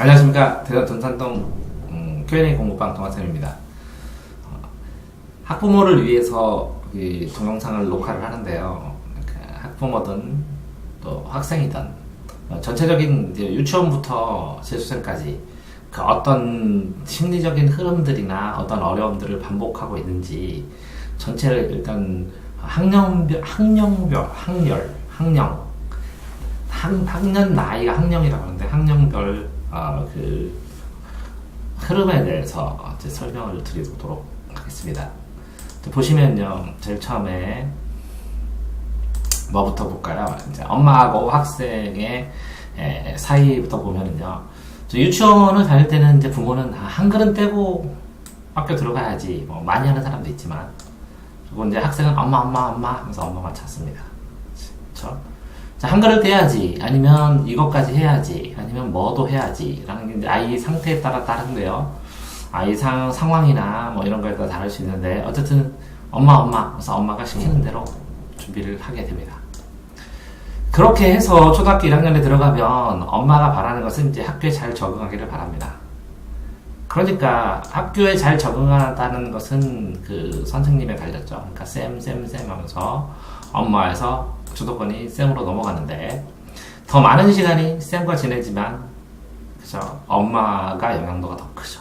안녕하십니까. 대전 돈산동 Q&A 공부방 동아쌤입니다. 학부모를 위해서 이 동영상을 녹화를 하는데요. 학부모든 또 학생이든 전체적인 이제 유치원부터 재수생까지 그 어떤 심리적인 흐름들이나 어떤 어려움들을 반복하고 있는지 전체를 일단 학년 나이가 학년이라고 하는데 학년별 그 흐름에 대해서 이제 설명을 드리도록 하겠습니다. 보시면요, 제일 처음에 뭐부터 볼까요? 이제 엄마하고 학생의 사이부터 보면은요, 유치원을 다닐 때는 이제 부모는 한 그릇 떼고 학교 들어가야지 뭐 많이 하는 사람도 있지만, 그리고 이제 학생은 엄마 하면서 엄마만 찾습니다. 그렇죠? 자, 한 그릇 해야지, 아니면 이것까지 해야지, 아니면 뭐도 해야지 라는 게 이제 아이 상태에 따라 다른데요. 아이 상황이나 뭐 이런 거에 따라 다를 수 있는데, 어쨌든 엄마 그래서 엄마가 시키는 대로 준비를 하게 됩니다. 그렇게 해서 초등학교 1학년에 들어가면 엄마가 바라는 것은 이제 학교에 잘 적응하기를 바랍니다. 그러니까 학교에 잘 적응한다는 것은 그 선생님에 갈렸죠. 그러니까 쌤 하면서 엄마에서 주도권이 쌤으로 넘어가는데, 더 많은 시간이 쌤과 지내지만, 그죠? 엄마가 영향도가 더 크죠.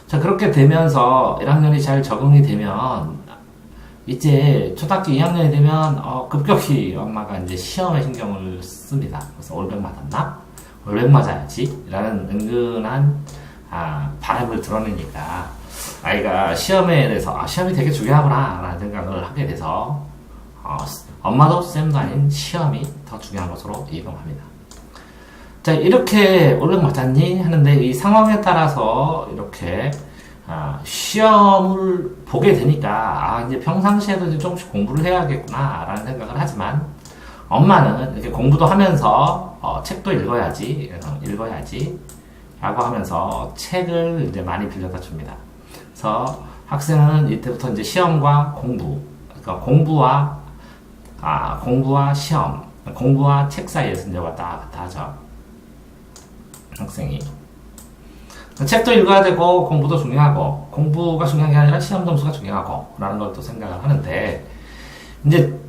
자, 그렇게 되면서 1학년이 잘 적응이 되면, 이제 초등학교 2학년이 되면, 급격히 엄마가 이제 시험에 신경을 씁니다. 그래서 올백 맞았나? 올백 맞아야지. 라는 은근한, 바람을 드러내니까, 아이가 시험에 대해서, 시험이 되게 중요하구나. 라는 생각을 하게 돼서, 엄마도 쌤도 아닌 시험이 더 중요한 것으로 이동합니다. 자, 이렇게 올백 맞았니? 하는데 이 상황에 따라서 이렇게 시험을 보게 되니까 이제 평상시에도 이제 조금씩 공부를 해야겠구나 라는 생각을 하지만, 엄마는 이렇게 공부도 하면서 책도 읽어야지 라고 하면서 책을 이제 많이 빌려다 줍니다. 그래서 학생은 이때부터 이제 시험과 공부, 그러니까 공부와 시험, 공부와 책 사이에서 이제 왔다 갔다 하죠. 학생이. 책도 읽어야 되고, 공부도 중요하고, 공부가 중요한 게 아니라 시험 점수가 중요하고, 라는 걸 또 생각을 하는데, 이제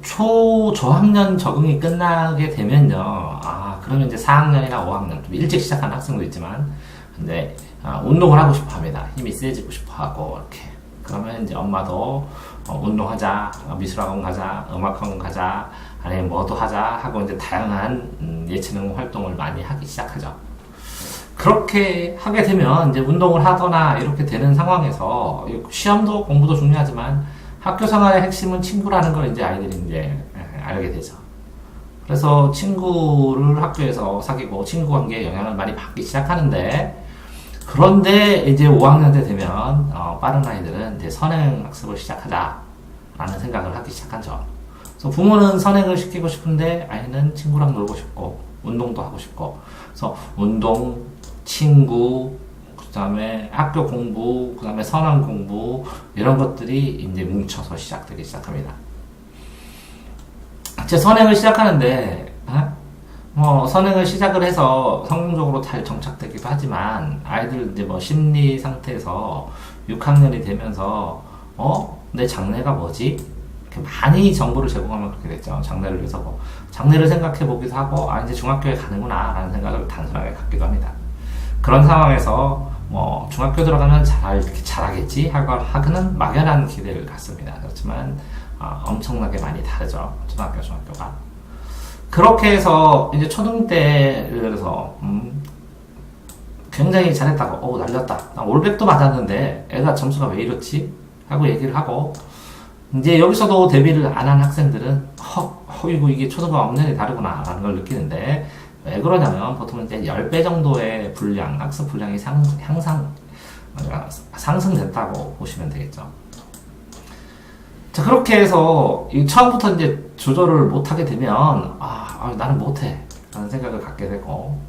저학년 적응이 끝나게 되면요, 그러면 이제 4학년이나 5학년, 좀 일찍 시작하는 학생도 있지만, 근데, 운동을 하고 싶어 합니다. 힘이 세지고 싶어 하고, 이렇게. 그러면 이제 엄마도 운동하자, 미술학원 가자, 음악학원 가자, 아니면 뭐도 하자 하고 이제 다양한 예체능 활동을 많이 하기 시작하죠. 그렇게 하게 되면 이제 운동을 하거나 이렇게 되는 상황에서 시험도 공부도 중요하지만 학교 생활의 핵심은 친구라는 걸 이제 아이들이 이제 알게 되죠. 그래서 친구를 학교에서 사귀고 친구 관계에 영향을 많이 받기 시작하는데, 그런데 이제 5학년 때 되면 빠른 아이들은 이제 선행 학습을 시작하자라는 생각을 하기 시작하죠. 그래서 부모는 선행을 시키고 싶은데 아이는 친구랑 놀고 싶고 운동도 하고 싶고, 그래서 운동, 친구, 그 다음에 학교 공부, 그 다음에 선행 공부, 이런 것들이 이제 뭉쳐서 시작되기 시작합니다. 제 선행을 시작하는데 선행을 시작을 해서 성공적으로 잘 정착되기도 하지만, 아이들 이제 뭐 심리 상태에서 6학년이 되면서 내 장래가 뭐지? 이렇게 많이 정보를 제공하면 그렇게 됐죠. 장래를 위해서 장래를 생각해 보기도 하고, 이제 중학교에 가는구나 라는 생각을 단순하게 갖기도 합니다. 그런 상황에서 뭐 중학교 들어가면 잘하겠지 하고는 막연한 기대를 갖습니다. 그렇지만 엄청나게 많이 다르죠. 초등학교, 중학교가. 그렇게 해서 이제 초등 때를 들어서 굉장히 잘했다고, 날렸다, 나 올백도 맞았는데 애가 점수가 왜 이렇지? 하고 얘기를 하고, 이제 여기서도 대비를 안 한 학생들은 이게 초등과 엄연히 다르구나 라는 걸 느끼는데, 왜 그러냐면 보통 이제 10배 정도의 분량, 학습 분량이 상승됐다고 보시면 되겠죠. 자, 그렇게 해서 처음부터 이제 조절을 못하게 되면 나는 못해 라는 생각을 갖게 되고,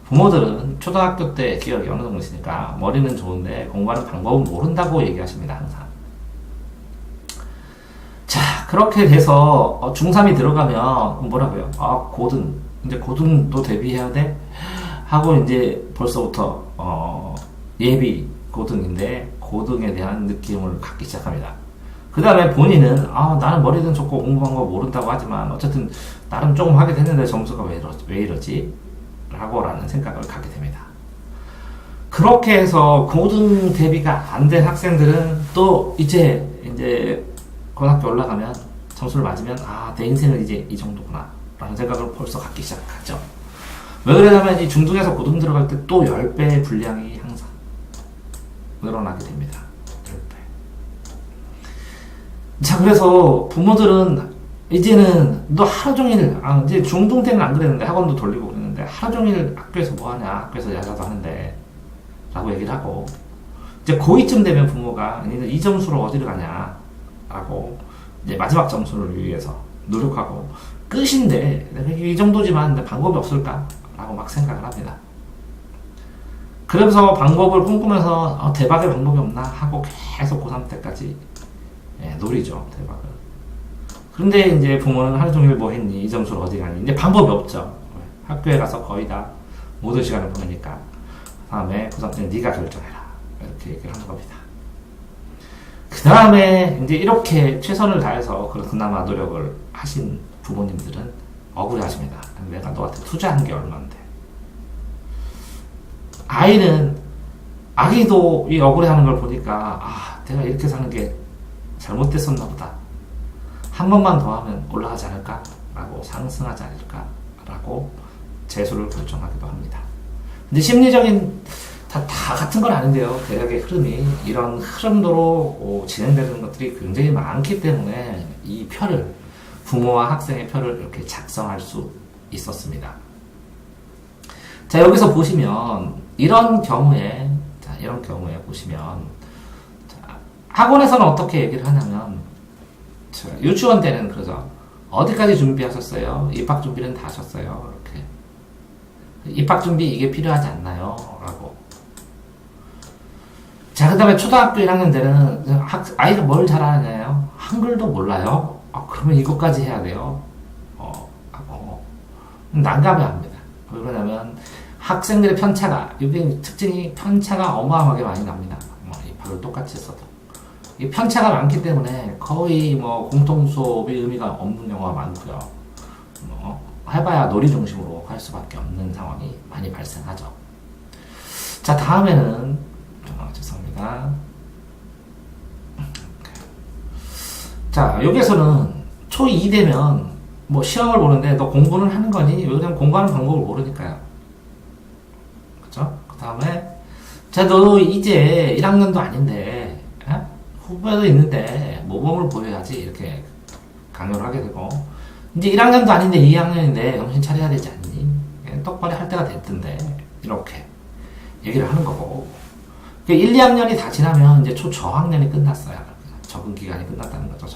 부모들은 초등학교 때 기억이 어느 정도 있으니까 머리는 좋은데 공부하는 방법은 모른다고 얘기하십니다. 항상. 자, 그렇게 돼서 중3이 들어가면 뭐라고요? 이제 고등도 대비해야 돼? 하고 이제 벌써부터 예비 고등인데 고등에 대한 느낌을 갖기 시작합니다. 그 다음에 본인은 나는 머리는 좋고 공부한 거 모른다고 하지만 어쨌든 나름 조금 하게 됐는데 점수가 왜 이러지? 라고 라는 생각을 갖게 됩니다. 그렇게 해서 고등 대비가 안 된 학생들은 또 이제 고등학교 올라가면 점수를 맞으면 내 인생은 이제 이 정도구나 라는 생각을 벌써 갖기 시작하죠. 왜 그러냐면 이 중등에서 고등 들어갈 때 또 10배의 분량이 항상 늘어나게 됩니다. 10배. 자, 그래서 부모들은 이제는 너 하루 종일, 이제 중등 때는 안 그랬는데 학원도 돌리고 그랬는데 하루 종일 학교에서 뭐 하냐, 학교에서 야자도 하는데 라고 얘기를 하고, 이제 고2쯤 되면 부모가 너는 이 점수로 어디를 가냐 라고 이제 마지막 점수를 위해서 노력하고 끝인데 이 정도지만 방법이 없을까 라고 막 생각을 합니다. 그러면서 방법을 꿈꾸면서 대박의 방법이 없나 하고 계속 고3 때까지 노리죠, 대박을. 그런데 이제 부모는 하루 종일 뭐 했니? 이 점수로 어디 가니? 이제 방법이 없죠. 학교에 가서 거의 다 모든 시간을 보내니까 다음에 고3 때는 네가 결정해라 이렇게 얘기를 하는 겁니다. 그 다음에 이제 이렇게 최선을 다해서 그나마 노력을 하신 부모님들은 억울해 하십니다. 내가 너한테 투자한 게 얼만데. 아기도 이 억울해 하는 걸 보니까, 내가 이렇게 사는 게 잘못됐었나 보다. 한 번만 더 하면 올라가지 않을까? 라고 상승하지 않을까? 라고 재수를 결정하기도 합니다. 근데 심리적인, 다 같은 건 아닌데요. 대학의 흐름이, 이런 흐름도로 진행되는 것들이 굉장히 많기 때문에 이 표를, 부모와 학생의 표를 이렇게 작성할 수 있었습니다. 자, 여기서 보시면, 이런 경우에 보시면, 학원에서는 어떻게 얘기를 하냐면, 유치원 때는 그러죠. 어디까지 준비하셨어요? 입학 준비는 다 하셨어요. 이렇게. 입학 준비 이게 필요하지 않나요? 라고. 자, 그 다음에 초등학교 1학년 때는 아이가 뭘 잘하느냐요? 한글도 몰라요? 그러면 이것까지 해야 돼요. 난감해합니다. 왜 그러냐면 학생들의 편차가, 이게 특징이 편차가 어마어마하게 많이 납니다. 입학을 똑같이 했어도. 이 편차가 많기 때문에 거의 공통 수업이 의미가 없는 경우가 많고요. 해봐야 놀이 중심으로 할 수밖에 없는 상황이 많이 발생하죠. 자, 다음에는 죄송합니다. 자, 여기에서는 초2 되면 시험을 보는데 너 공부는 하는 거니? 왜냐면 공부하는 방법을 모르니까요. 그쵸? 그 다음에 자, 너 이제 1학년도 아닌데 후배도 있는데 모범을 보여야지 이렇게 강요를 하게 되고, 이제 1학년도 아닌데 2학년인데 정신 차려야 되지 않니? 똑바로 할 때가 됐던데 이렇게 얘기를 하는 거고, 1, 2학년이 다 지나면 이제 초저학년이 끝났어요. 적응 기간이 끝났다는 거죠.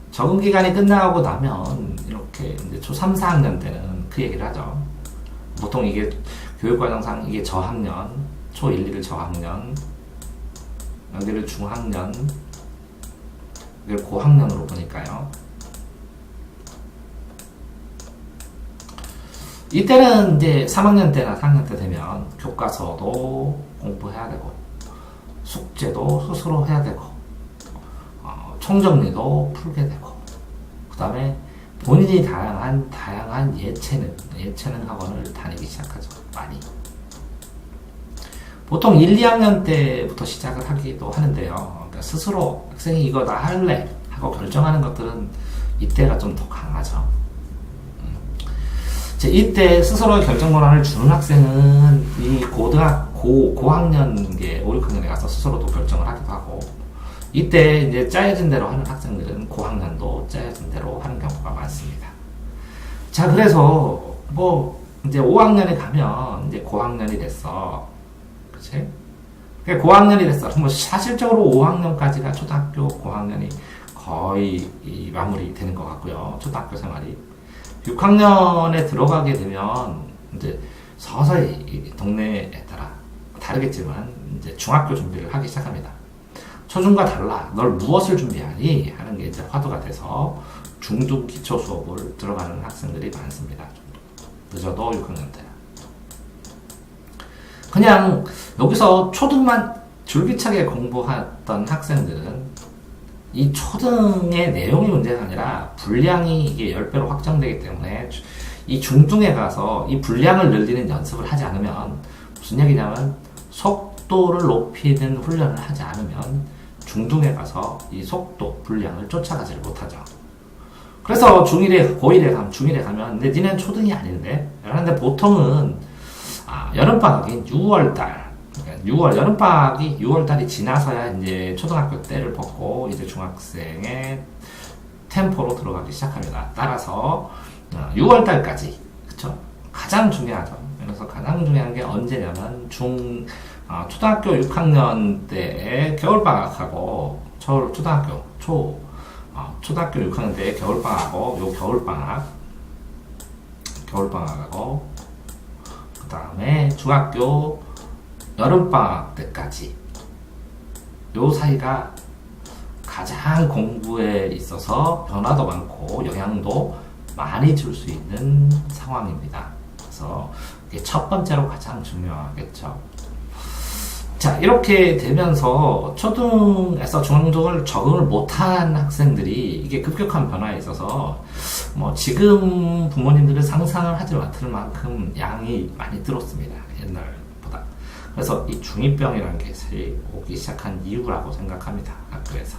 적응 기간이 끝나고 나면 이렇게 이제 초 3, 4학년 때는 그 얘기를 하죠. 보통 이게 교육과정상 이게 저학년, 초 1, 2를 저학년, 여기를 중학년, 여기를 고학년으로 보니까요. 이때는 이제 3학년 때나 4학년 때 되면 교과서도 공부해야 되고, 숙제도 스스로 해야 되고, 총정리도 풀게 되고, 그 다음에 본인이 다양한 예체능 학원을 다니기 시작하죠. 많이. 보통 1, 2학년 때부터 시작을 하기도 하는데요. 그러니까 스스로 학생이 이거 나 할래 하고 결정하는 것들은 이때가 좀 더 강하죠. 이때 스스로 결정 권한을 주는 학생은 이 고학년, 5, 6학년에 가서 스스로도 결정을 하기도 하고, 이때 이제 짜여진 대로 하는 학생들은 고학년도 짜여진 대로 하는 경우가 많습니다. 자, 그래서 이제 5학년에 가면 이제 고학년이 됐어. 그치? 고학년이 됐어. 사실적으로 5학년까지가 초등학교 고학년이 거의 마무리 되는 것 같고요. 초등학교 생활이. 6학년에 들어가게 되면 이제 서서히 동네에 따라 다르겠지만 이제 중학교 준비를 하기 시작합니다. 초중과 달라. 널 무엇을 준비하니? 하는 게 이제 화두가 돼서 중등 기초 수업을 들어가는 학생들이 많습니다. 늦어도 6학년 때. 그냥 여기서 초등만 줄기차게 공부했던 학생들은 이 초등의 내용이 문제가 아니라 분량이 이게 10배로 확장되기 때문에 이 중등에 가서 이 분량을 늘리는 연습을 하지 않으면 무슨 얘기냐면 속도를 높이는 훈련을 하지 않으면 중등에 가서 이 속도, 분량을 쫓아가지를 못하죠. 그래서 중1에, 고1에 가면, 중1에 가면, 근데 니네는 초등이 아닌데? 그런데 보통은, 여름방학인 6월달, 6월, 여름방학이 6월달이 지나서야 이제 초등학교 때를 벗고 이제 중학생의 템포로 들어가기 시작합니다. 따라서, 6월달까지, 그쵸? 가장 중요하죠. 그래서 가장 중요한 게 언제냐면, 초등학교 6학년 때에 겨울방학하고, 초등학교 6학년 때 겨울방학하고, 요 겨울방학하고, 그 다음에 중학교 여름방학 때까지, 요 사이가 가장 공부에 있어서 변화도 많고, 영향도 많이 줄 수 있는 상황입니다. 그래서 이게 첫 번째로 가장 중요하겠죠. 자, 이렇게 되면서 초등에서 중앙등을 적응을 못한 학생들이 이게 급격한 변화에 있어서 뭐 지금 부모님들은 상상을 하지 못할 만큼 양이 많이 늘었습니다. 옛날보다. 그래서 이 중2병이라는 것이 오기 시작한 이유라고 생각합니다. 학교에서.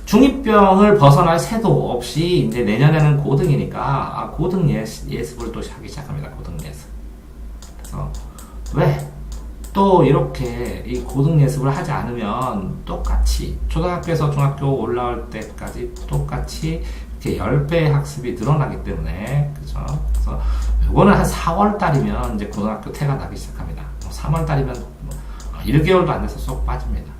중2병을 벗어날 새도 없이 이제 내년에는 고등이니까 고등 예습을 또 하기 시작합니다. 고등 예습. 그래서 왜? 또 이렇게 이 고등 예습을 하지 않으면 똑같이 초등학교에서 중학교 올라올 때까지 똑같이 이렇게 10배의 학습이 늘어나기 때문에 그죠? 그래서 요거는 한 4월 달이면 이제 고등학교 태가 나기 시작합니다. 3월 달이면 1개월도 안 돼서 쏙 빠집니다.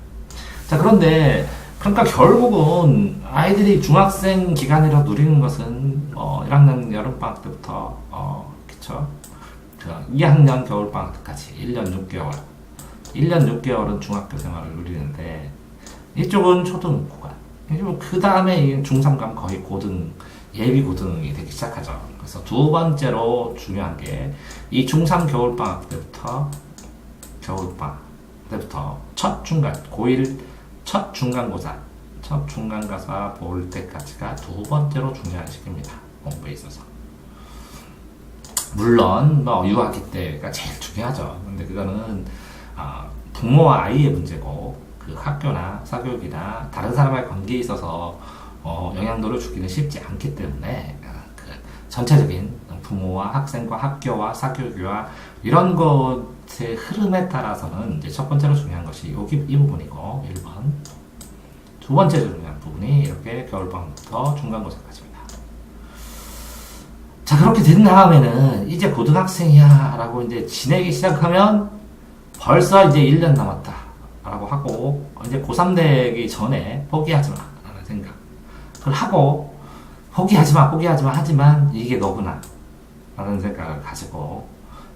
자, 그런데 그러니까 결국은 아이들이 중학생 기간이라 누리는 것은 1학년 여름방학 때부터 그쵸? 2학년 겨울방학 때까지 1년 6개월 1년 6개월은 중학교 생활을 누리는데 이쪽은 초등 구간 그 다음에 중3 가면 거의 고등 예비 고등이 되기 시작하죠. 그래서 두 번째로 중요한 게 이 중3 겨울방학 때부터 첫 중간 고1 첫 중간고사 첫 중간고사 볼 때까지가 두 번째로 중요한 시기입니다. 공부에 있어서. 물론 유아기 때가 제일 중요하죠. 근데 그거는 부모와 아이의 문제고 그 학교나 사교육이나 다른 사람과의 관계에 있어서 영향도를 주기는 쉽지 않기 때문에 그 전체적인 부모와 학생과 학교와 사교육과 이런 것의 흐름에 따라서는 이제 첫 번째로 중요한 것이 이 부분이고 1번 두 번째 중요한 부분이 이렇게 겨울방학부터 중간고사까지입니다. 자, 그렇게 된 다음에는 이제 고등학생이야 라고 이제 지내기 시작하면 벌써 이제 1년 남았다 라고 하고 이제 고3 되기 전에 포기하지 마 라는 생각 그걸 하고 포기하지 마 하지만 이게 너구나 라는 생각을 가지고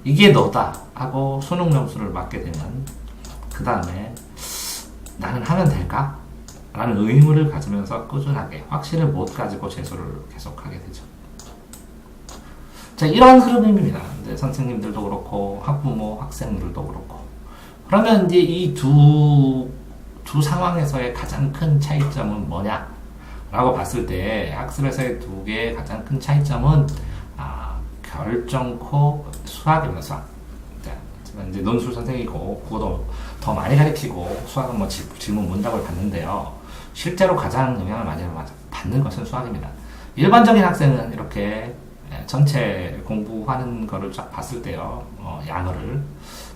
이게 너다 하고 수능 점수를 맞게 되면 그 다음에 나는 하면 될까? 라는 의무를 가지면서 꾸준하게 확신을 못 가지고 재수를 계속하게 되죠. 자, 이런 흐름입니다. 이제 선생님들도 그렇고, 학부모, 학생들도 그렇고. 그러면 이제 이 두 상황에서의 가장 큰 차이점은 뭐냐? 라고 봤을 때, 학습에서의 두 개의 가장 큰 차이점은, 결정코 수학입니다, 수학. 자, 이제 논술 선생이고, 국어도 더 많이 가르치고, 수학은 뭐 질문 문답을 받는데요. 실제로 가장 영향을 많이 받는 것은 수학입니다. 일반적인 학생은 이렇게 전체 공부하는 거를 쫙 봤을 때요, 양어를.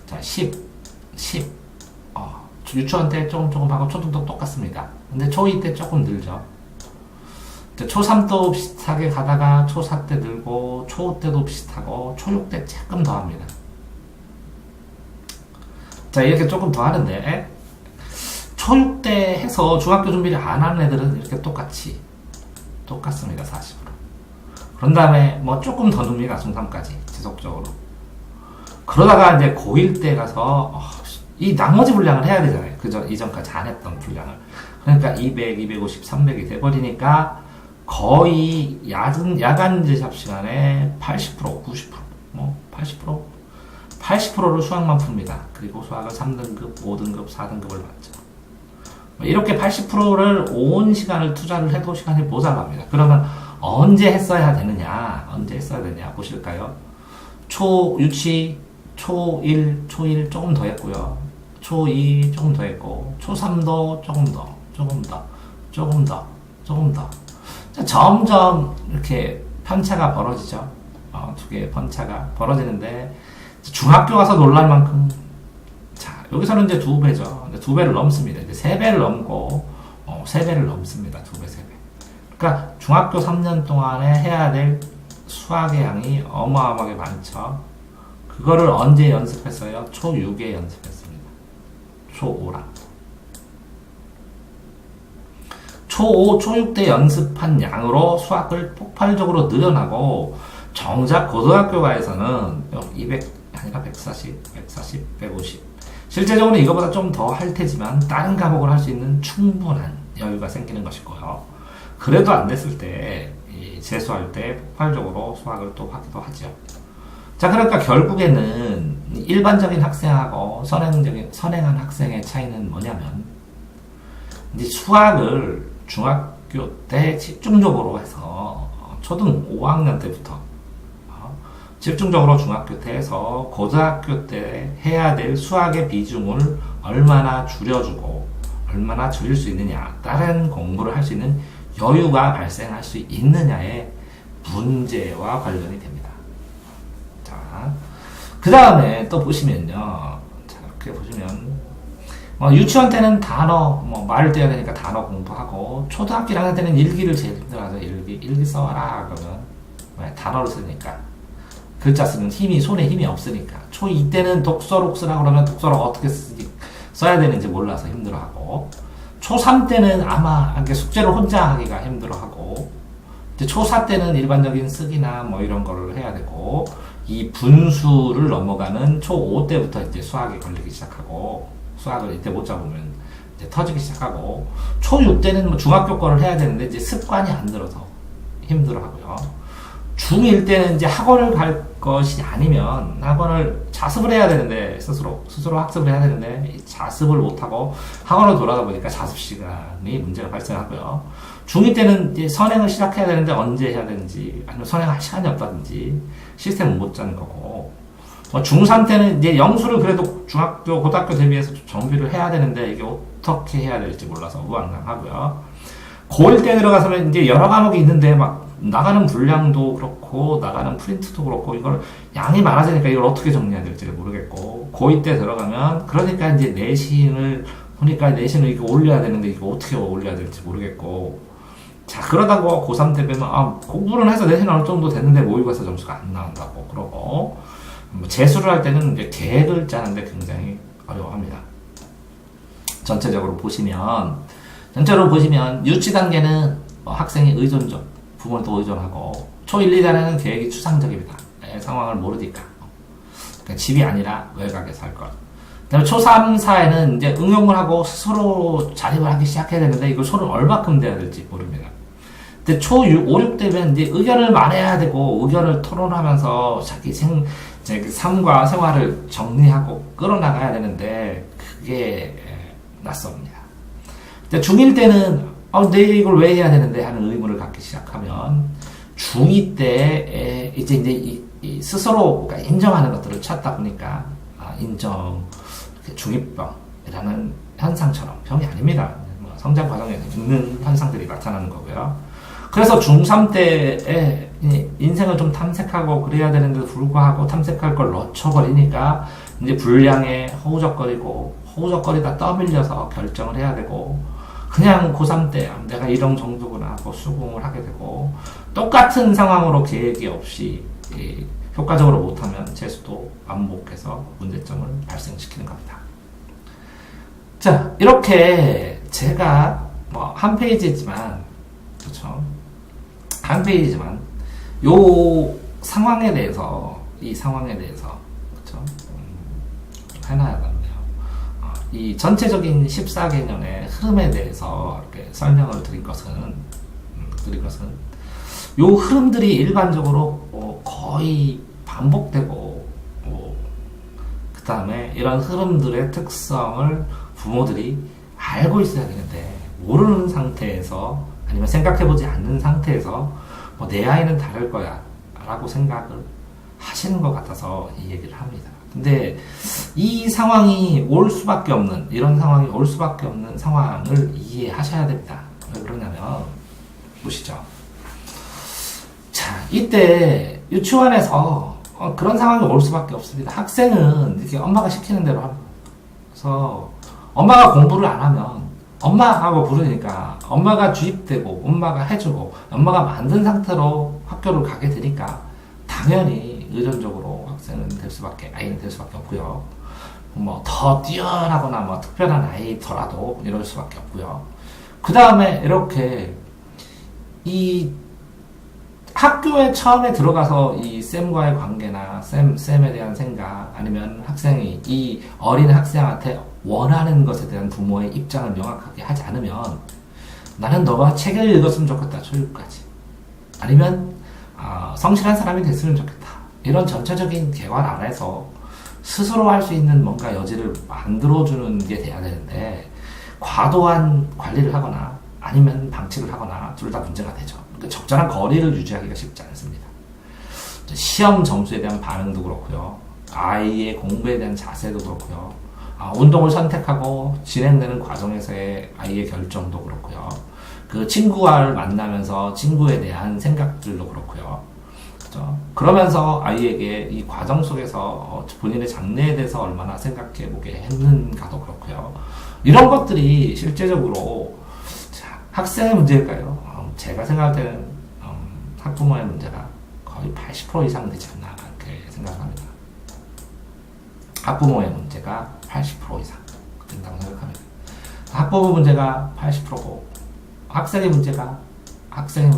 자, 10. 유치원 때 조금 하고 초등도 똑같습니다. 근데 초2 때 조금 늘죠. 초3도 비슷하게 가다가 초4 때 늘고, 초5 때도 비슷하고, 초6 때 조금 더 합니다. 자, 이렇게 조금 더 하는데, 초6 때 해서 중학교 준비를 안 하는 애들은 이렇게 똑같습니다, 40%. 그런 다음에 뭐 조금 더 눕니다. 중3까지 지속적으로. 그러다가 이제 고1 때 가서 이 나머지 분량을 해야 되잖아요. 그저 이전까지 안 했던 분량을. 그러니까 200, 250, 300이 돼버리니까 거의 야간 제습 시간에 80%, 90% 80%? 80%를 수학만 풉니다. 그리고 수학을 3등급, 5등급, 4등급을 맞죠. 이렇게 80%를 온 시간을 투자를 해도 시간이 모자랍니다. 그러면 언제 했어야 되느냐? 언제 했어야 되냐? 보실까요? 유치, 초1 조금 더 했고요. 초2 조금 더 했고, 초3도 조금 더. 자, 점점 이렇게 편차가 벌어지죠. 두 개의 편차가 벌어지는데, 중학교 가서 놀랄 만큼, 자, 여기서는 이제 2배죠. 2배를 넘습니다. 이제 3배를 넘고, 3배를 넘습니다. 2배, 3배. 그러니까 중학교 3년 동안에 해야 될 수학의 양이 어마어마하게 많죠. 그거를 언제 연습했어요? 초6에 연습했습니다. 초5랑. 초5, 초6 때 연습한 양으로 수학을 폭발적으로 늘어나고, 정작 고등학교가에서는 200 아니라 140, 150. 실제적으로 이거보다 좀 더 할 테지만 다른 과목을 할 수 있는 충분한 여유가 생기는 것이고요. 그래도 안 됐을 때 재수할 때 폭발적으로 수학을 또 하기도 하죠. 자, 그러니까 결국에는 일반적인 학생하고 선행한 학생의 차이는 뭐냐면, 이제 수학을 중학교 때 집중적으로 해서 초등 5학년 때부터 집중적으로 중학교 때 해서 고등학교 때 해야 될 수학의 비중을 얼마나 줄여주고 얼마나 줄일 수 있느냐, 다른 공부를 할 수 있는 여유가 발생할 수 있느냐의 문제와 관련이 됩니다. 자, 그 다음에 또 보시면요. 자, 이렇게 보시면 유치원 때는 단어, 말을 떼야 되니까 단어 공부하고, 초등학교 1학년 때는 일기를 제일 힘들어하죠. 일기 써라 그러면 왜? 단어를 쓰니까. 글자 쓰는 손에 힘이 없으니까. 초2 때는 독서록 쓰라 그러면 독서록 어떻게 써야 되는지 몰라서 힘들어하고, 초3 때는 아마 숙제를 혼자 하기가 힘들어하고, 이제 초4 때는 일반적인 쓰기나 이런 거를 해야 되고, 이 분수를 넘어가는 초5 때부터 이제 수학이 걸리기 시작하고, 수학을 이때 못 잡으면 이제 터지기 시작하고, 초6 때는 중학교 거를 해야 되는데 이제 습관이 안 들어서 힘들어하고요. 중1 때는 이제 학원을 갈 것이 아니면 학원을 자습을 해야 되는데, 스스로 학습을 해야 되는데 자습을 못하고 학원을 돌아다 보니까 자습 시간이 문제가 발생하고요. 중2 때는 이제 선행을 시작해야 되는데 언제 해야 되는지, 아니면 선행할 시간이 없다든지 시스템을 못 짜는 거고, 중3 때는 이제 영수를 그래도 중학교, 고등학교 대비해서 정비를 해야 되는데 이게 어떻게 해야 될지 몰라서 우왕좌왕하고요. 고1 때 들어가서는 이제 여러 과목이 있는데 나가는 분량도 그렇고 나가는 프린트도 그렇고 이걸 양이 많아지니까 이걸 어떻게 정리해야 될지를 모르겠고, 고2 때 들어가면 그러니까 이제 내신을 보니까 내신을 이거 올려야 되는데 이거 어떻게 올려야 될지 모르겠고, 자, 그러다가 고3 때 되면 공부를 해서 내신 어느 정도 됐는데 모의고사 점수가 안 나온다고 그러고, 재수를 할 때는 이제 계획을 짜는데 굉장히 어려워합니다. 전체로 보시면 유치 단계는 학생이 의존적, 부모도 의존하고, 초1, 2단에는 계획이 추상적입니다. 상황을 모르니까. 그러니까 집이 아니라 외곽에 살 것. 그 다음에 초3, 4에는 이제 응용을 하고 스스로 자립을 하기 시작해야 되는데 이걸 손을 얼마큼 대야 될지 모릅니다. 근데 초6, 5, 6 되면 이제 의견을 말해야 되고, 의견을 토론하면서 자기 삶과 생활을 정리하고 끌어나가야 되는데 그게 낯섭니다. 중1 때는 내 이걸 왜 해야 되는데 하는 의문을 갖기 시작하면, 중2 때 이제 스스로 인정하는 것들을 찾다 보니까 인정, 중2병이라는 현상처럼, 병이 아닙니다. 성장 과정에 있는 현상들이 나타나는 거고요. 그래서 중3 때에 인생을 좀 탐색하고 그래야 되는데도 불구하고 탐색할 걸 놓쳐버리니까 이제 불량에 허우적거리다 떠밀려서 결정을 해야 되고, 그냥 고3 때 내가 이런 정도구나 하고 수긍을 하게 되고, 똑같은 상황으로 계획이 없이 효과적으로 못하면 재수도 완복해서 문제점을 발생시키는 겁니다. 자, 이렇게 제가 한 페이지지만, 그렇죠? 한 페이지지만 이 상황에 대해서, 그렇죠? 해놔야겠네요. 이 전체적인 14개년의 흐름에 대해서 이렇게 설명을 드린 것은 이 흐름들이 일반적으로 거의 반복되고 다음에 이런 흐름들의 특성을 부모들이 알고 있어야 되는데, 모르는 상태에서, 아니면 생각해보지 않는 상태에서, 뭐 내 아이는 다를 거야 라고 생각을 하시는 것 같아서 이 얘기를 합니다. 근데 이 상황이 올 수밖에 없는, 이런 상황이 올 수밖에 없는 상황을 이해하셔야 됩니다. 왜 그러냐면, 보시죠. 자, 이때 유치원에서 그런 상황이 올 수밖에 없습니다. 학생은 이렇게 엄마가 시키는 대로 합니다. 그래서 엄마가 공부를 안 하면 엄마하고 부르니까 엄마가 주입되고 엄마가 해주고 엄마가 만든 상태로 학교를 가게 되니까 당연히 의존적으로 학생은 될 수밖에, 아이는 될 수밖에 없고요. 뭐 더 뛰어나거나 뭐 특별한 아이더라도 이럴 수밖에 없고요. 그 다음에 이렇게 이 학교에 처음에 들어가서 이 쌤과의 관계나 쌤에 대한 생각, 아니면 학생이 이 어린 학생한테 원하는 것에 대한 부모의 입장을 명확하게 하지 않으면, 나는 너가 책을 읽었으면 좋겠다, 초육까지. 아니면 성실한 사람이 됐으면 좋겠다. 이런 전체적인 개관 안에서 스스로 할 수 있는 뭔가 여지를 만들어주는 게 돼야 되는데, 과도한 관리를 하거나 아니면 방치를 하거나 둘 다 문제가 되죠. 그러니까 적절한 거리를 유지하기가 쉽지 않습니다. 시험 점수에 대한 반응도 그렇고요. 아이의 공부에 대한 자세도 그렇고요. 운동을 선택하고 진행되는 과정에서의 아이의 결정도 그렇고요. 그 친구와를 만나면서 친구에 대한 생각들도 그렇고요. 그렇죠? 그러면서 아이에게 이 과정 속에서 본인의 장래에 대해서 얼마나 생각해 보게 했는가도 그렇고요. 이런 것들이 실제적으로 학생의 문제일까요? 제가 생각할 때는 학부모의 문제가 거의 80% 이상 되지 않나 이렇게 생각합니다. 학부모의 문제가 80% 이상 된다고 생각합니다. 학부모 문제가 80%고 학생의 문제가 학생의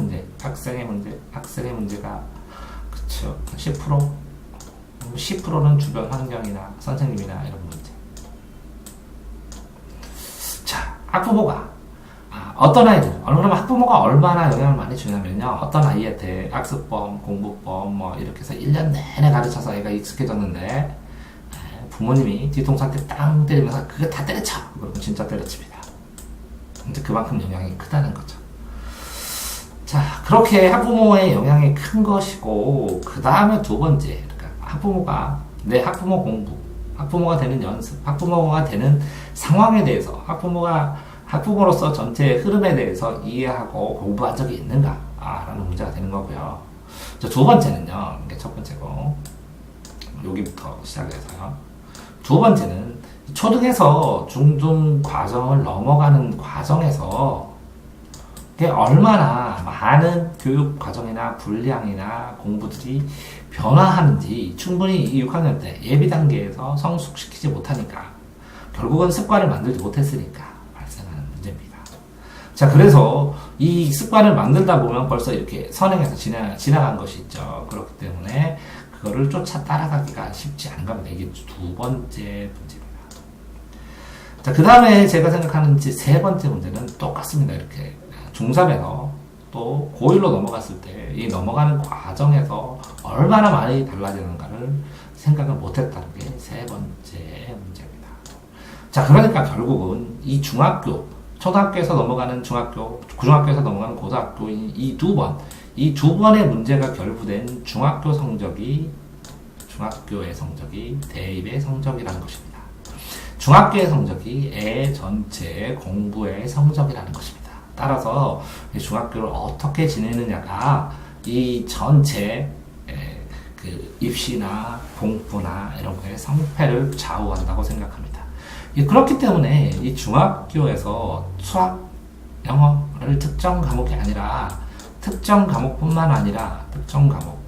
문제가 그쵸 10%? 10%는 주변 환경이나 선생님이나 이런 문제. 자, 학부모가 어떤 아이들, 그러면 학부모가 얼마나 영향을 많이 주냐면요. 어떤 아이한테 학습법, 공부법, 뭐, 이렇게 해서 1년 내내 가르쳐서 애가 익숙해졌는데, 부모님이 뒤통수한테 땅 때리면서 그거 다 때려쳐! 그러면 진짜 때려칩니다. 이제 그만큼 영향이 크다는 거죠. 자, 그렇게 학부모의 영향이 큰 것이고, 그 다음에 두 번째, 그러니까 학부모가, 내 학부모 공부, 학부모가 되는 연습, 학부모가 되는 상황에 대해서, 학부모로서 전체 흐름에 대해서 이해하고 공부한 적이 있는가? 라는 문제가 되는 거고요. 두 번째는요, 이게 첫 번째고, 여기부터 시작해서요. 두 번째는 초등에서 중등 과정을 넘어가는 과정에서 얼마나 많은 교육 과정이나 분량이나 공부들이 변화하는지 충분히 이 6학년 때 예비 단계에서 성숙시키지 못하니까 결국은 습관을 만들지 못했으니까 발생하는 문제입니다. 자, 그래서 이 습관을 만들다 보면 벌써 이렇게 선행해서 지나간 것이 있죠. 그렇기 때문에 그거를 쫓아 따라가기가 쉽지 않은 겁니다. 이게 두 번째 문제입니다. 자, 그 다음에 제가 생각하는 세 번째 문제는 똑같습니다. 이렇게 중3에서 또 고1로 넘어갔을 때 이 넘어가는 과정에서 얼마나 많이 달라지는가를 생각을 못했다는 게 세 번째 문제입니다. 자, 그러니까 결국은 이 초등학교에서 넘어가는 중학교, 중학교에서 넘어가는 고등학교인 이 두 번의 문제가 결부된 중학교의 성적이 대입의 성적이라는 것입니다. 중학교의 성적이 애 전체의 공부의 성적이라는 것입니다. 따라서 중학교를 어떻게 지내느냐가 이 전체 그 입시나 공부나 이런 거의 성패를 좌우한다고 생각합니다. 그렇기 때문에 이 중학교에서 수학, 영어를 특정 과목이 아니라 특정 과목뿐만 아니라 특정 과목,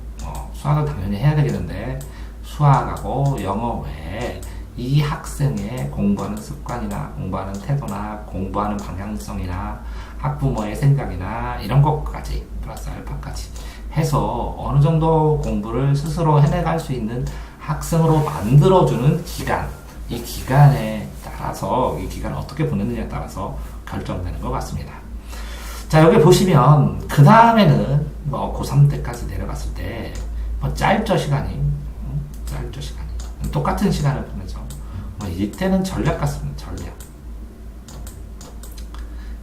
수학을 당연히 해야 되겠는데 수학하고 영어 외에 이 학생의 공부하는 습관이나 공부하는 태도나 공부하는 방향성이나 학부모의 생각이나 이런 것까지 플러스 알파까지 해서 어느 정도 공부를 스스로 해내갈 수 있는 학생으로 만들어주는 기간, 이 기간에 따라서 이 기간을 어떻게 보내느냐에 따라서 결정되는 것 같습니다. 자, 여기 보시면 그 다음에는 고3 때까지 내려갔을 때 짧죠 시간이 똑같은 시간을 보내죠. 이때는 전략 같습니다. 전략.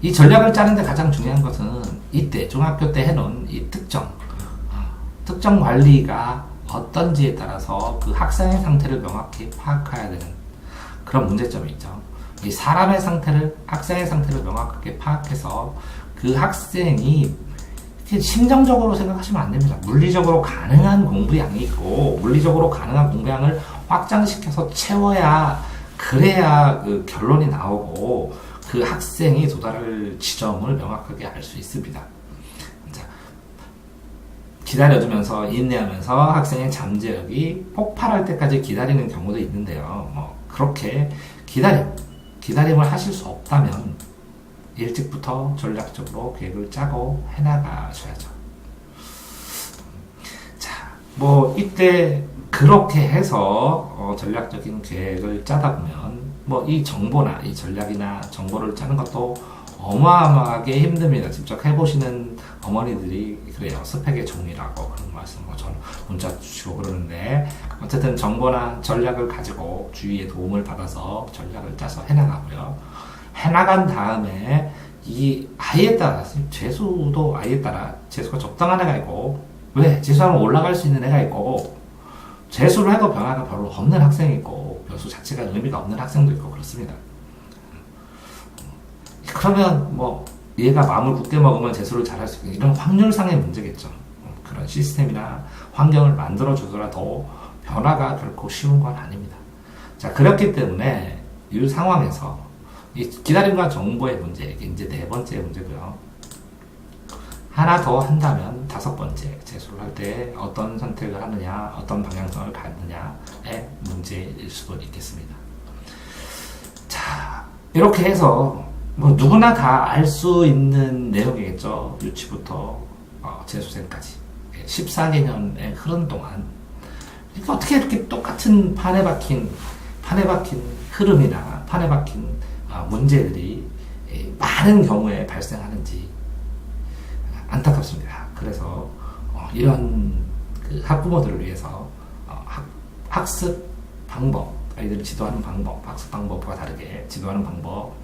이 전략을 짜는데 가장 중요한 것은 이때 중학교 때 해놓은 이 특정 관리가 어떤지에 따라서 그 학생의 상태를 명확히 파악해야 되는 그런 문제점이 있죠. 이 사람의 상태를, 학생의 상태를 명확하게 파악해서 그 학생이 심정적으로 생각하시면 안 됩니다. 물리적으로 가능한 공부량이 있고, 물리적으로 가능한 공부량을 확장시켜서 채워야, 그래야 그 결론이 나오고, 그 학생이 도달할 지점을 명확하게 알 수 있습니다. 자, 기다려주면서, 인내하면서 학생의 잠재력이 폭발할 때까지 기다리는 경우도 있는데요. 그렇게 기다림을 하실 수 없다면, 일찍부터 전략적으로 계획을 짜고 해나가셔야죠. 자, 이때 그렇게 해서 전략적인 계획을 짜다 보면 이 정보나 이 전략이나 정보를 짜는 것도 어마어마하게 힘듭니다. 직접 해보시는 어머니들이 그래요. 스펙의 종이라고 그런 말씀 저는 문자 주시고 그러는데, 어쨌든 정보나 전략을 가지고 주위의 도움을 받아서 전략을 짜서 해나가고요. 해나간 다음에 이 아이에 따라, 재수도 아이에 따라 재수가 적당한 애가 있고, 왜 재수하면 올라갈 수 있는 애가 있고, 재수를 해도 변화가 별로 없는 학생이 있고, 재수 자체가 의미가 없는 학생도 있고 그렇습니다. 그러면 얘가 마음을 굳게 먹으면 재수를 잘할 수 있는 이런 확률상의 문제겠죠. 그런 시스템이나 환경을 만들어 주더라도 변화가 결코 쉬운 건 아닙니다. 자, 그렇기 때문에 이 상황에서 이 기다림과 정보의 문제, 이제 네 번째 문제고요. 하나 더 한다면 다섯 번째, 재수를 할 때 어떤 선택을 하느냐, 어떤 방향성을 갖느냐의 문제일 수도 있겠습니다. 자, 이렇게 해서 누구나 다 알 수 있는 내용이겠죠. 유치부터 재수생까지 14개년의 흐름 동안 어떻게 이렇게 똑같은 판에 박힌 흐름이나 판에 박힌 문제들이 많은 경우에 발생하는지 안타깝습니다. 그래서 이런 그 학부모들을 위해서 학습 방법, 아이들을 지도하는 방법, 학습 방법과 다르게 지도하는 방법,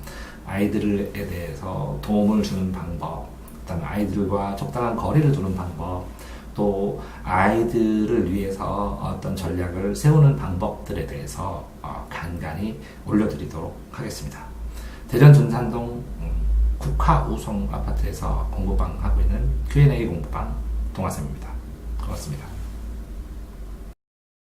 아이들에 대해서 도움을 주는 방법, 그다음에 아이들과 적당한 거리를 두는 방법, 또 아이들을 위해서 어떤 전략을 세우는 방법들에 대해서 간간히 올려드리도록 하겠습니다. 대전 준산동 국화 우성 아파트에서 공부방 하고 있는 Q&A 공부방 동아쌤입니다. 고맙습니다.